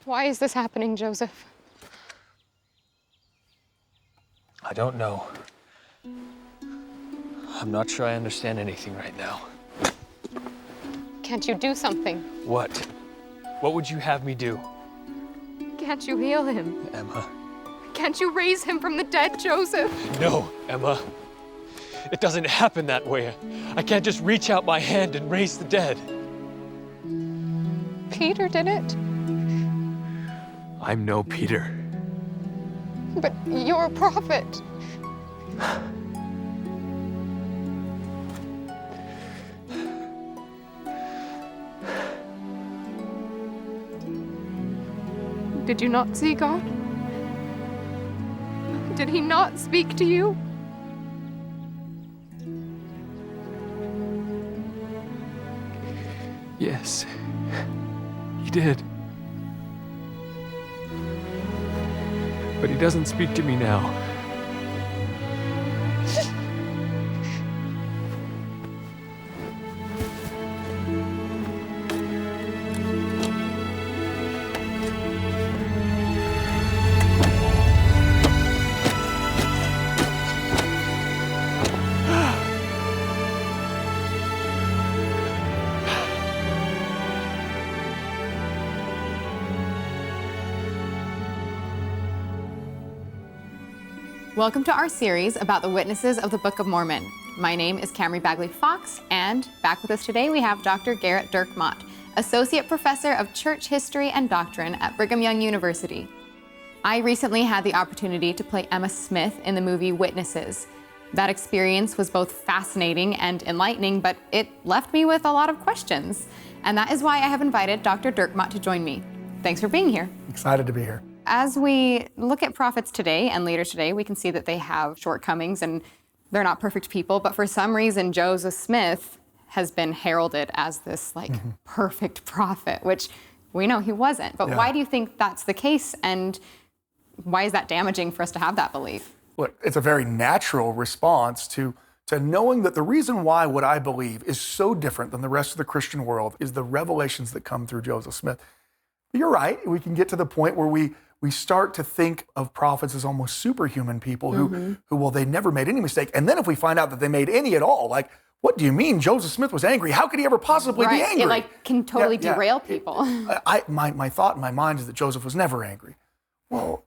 Why is this happening, Joseph? I don't know. I'm not sure I understand anything right now. Can't you do something? What? What would you have me do? Can't you heal him? Emma. Can't you raise him from the dead, Joseph? No, Emma. It doesn't happen that way. I can't just reach out my hand and raise the dead. Peter did it. I'm no Peter. But you're a prophet. Did you not see God? Did he not speak to you? Yes, he did. But he doesn't speak to me now. Welcome to our series about the witnesses of the Book of Mormon. My name is Camrey Bagley Fox, and back with us today we have Dr. Gerrit Dirkmaat, Associate Professor of Church History and Doctrine at Brigham Young University. I recently had the opportunity to play Emma Smith in the movie Witnesses. That experience was both fascinating and enlightening, but it left me with a lot of questions. And that is why I have invited Dr. Dirkmaat to join me. Thanks for being here. Excited to be here. As we look at prophets today and leaders today, we can see that they have shortcomings and they're not perfect people, but for some reason, Joseph Smith has been heralded as this perfect prophet, which we know he wasn't. But why do you think that's the case, and why is that damaging for us to have that belief? Look, it's a very natural response to knowing that the reason why what I believe is so different than the rest of the Christian world is the revelations that come through Joseph Smith. You're right, we can get to the point where we start to think of prophets as almost superhuman people who, well, they never made any mistake. And then if we find out that they made any at all, like, what do you mean Joseph Smith was angry? How could he ever possibly be angry? It can totally derail people. My thought in my mind is that Joseph was never angry. Well,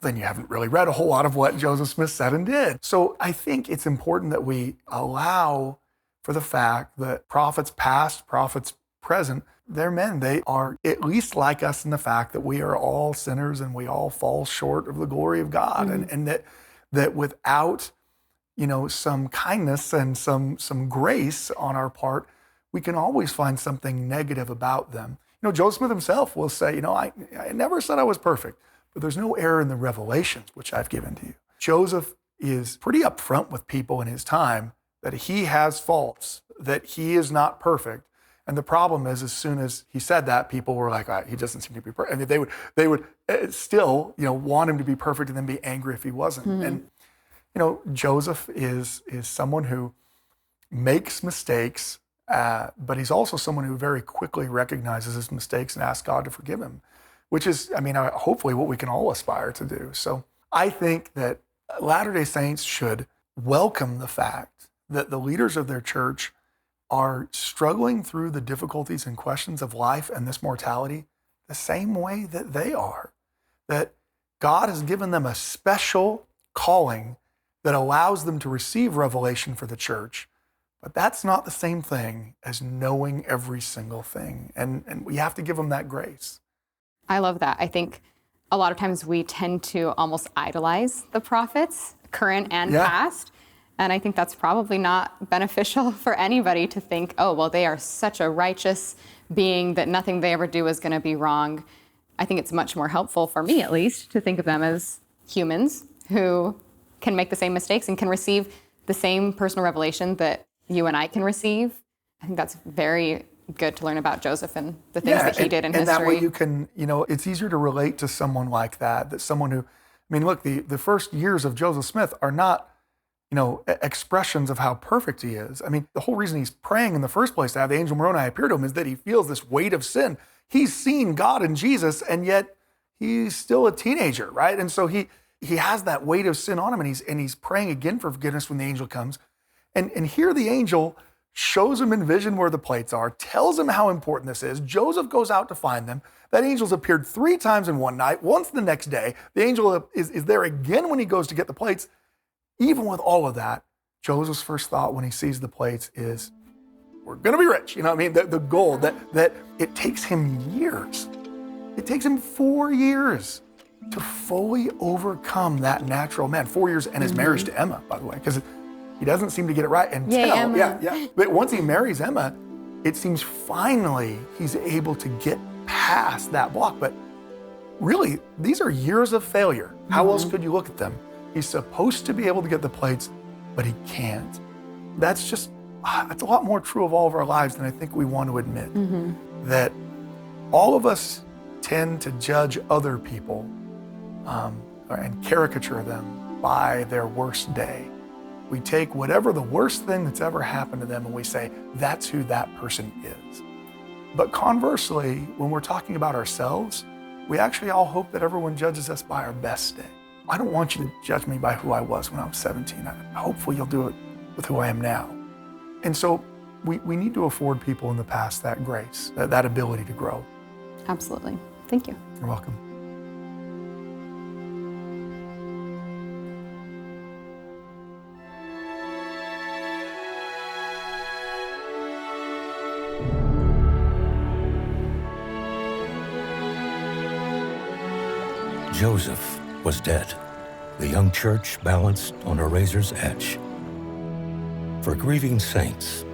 then you haven't really read a whole lot of what Joseph Smith said and did. So I think it's important that we allow for the fact that prophets past, prophets present, they're men. They are at least like us in the fact that we are all sinners and we all fall short of the glory of God. And that without, some kindness and some grace on our part, we can always find something negative about them. Joseph Smith himself will say, I never said I was perfect, but there's no error in the revelations which I've given to you. Joseph is pretty upfront with people in his time that he has faults, that he is not perfect. And the problem is, as soon as he said that, people were like, he doesn't seem to be perfect. And they would still, want him to be perfect and then be angry if he wasn't. And, Joseph is someone who makes mistakes, but he's also someone who very quickly recognizes his mistakes and asks God to forgive him, which is, hopefully what we can all aspire to do. So I think that Latter-day Saints should welcome the fact that the leaders of their church are struggling through the difficulties and questions of life and this mortality the same way that they are. That God has given them a special calling that allows them to receive revelation for the church, but that's not the same thing as knowing every single thing. And we have to give them that grace. I love that. I think a lot of times we tend to almost idolize the prophets, current and past. And I think that's probably not beneficial for anybody to think, oh, well, they are such a righteous being that nothing they ever do is going to be wrong. I think it's much more helpful, for me at least, to think of them as humans who can make the same mistakes and can receive the same personal revelation that you and I can receive. I think that's very good to learn about Joseph and the things that he did in history. And that way you can, it's easier to relate to someone like that someone who, look, the first years of Joseph Smith are not, expressions of how perfect he is. The whole reason he's praying in the first place to have the angel Moroni appear to him is that he feels this weight of sin. He's seen God and Jesus, and yet he's still a teenager, right? And so he has that weight of sin on him, and he's praying again for forgiveness when the angel comes. And here the angel shows him in vision where the plates are, tells him how important this is. Joseph goes out to find them. That angel's appeared 3 times in one night, once the next day. The angel is there again when he goes to get the plates. Even with all of that, Joseph's first thought when he sees the plates is, we're gonna be rich. You know what I mean? The goal, that it takes him years. It takes him 4 years to fully overcome that natural man. 4 years and his marriage to Emma, by the way, because he doesn't seem to get it right until, Yay, Emma. yeah. But once he marries Emma, it seems finally he's able to get past that block. But really, these are years of failure. How else could you look at them? He's supposed to be able to get the plates, but he can't. That's a lot more true of all of our lives than I think we want to admit. That all of us tend to judge other people and caricature them by their worst day. We take whatever the worst thing that's ever happened to them and we say, that's who that person is. But conversely, when we're talking about ourselves, we actually all hope that everyone judges us by our best day. I don't want you to judge me by who I was when I was 17. Hopefully you'll do it with who I am now. And so we need to afford people in the past that grace, that ability to grow. Absolutely. Thank you. You're welcome. Joseph was dead, the young church balanced on a razor's edge. For grieving saints,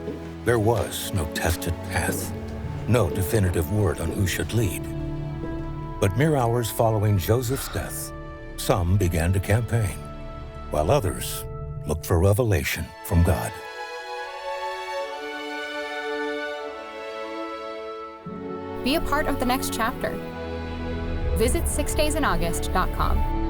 there was no tested path, no definitive word on who should lead. But mere hours following Joseph's death, some began to campaign, while others looked for revelation from God. Be a part of the next chapter. Visit 6daysinAugust.com.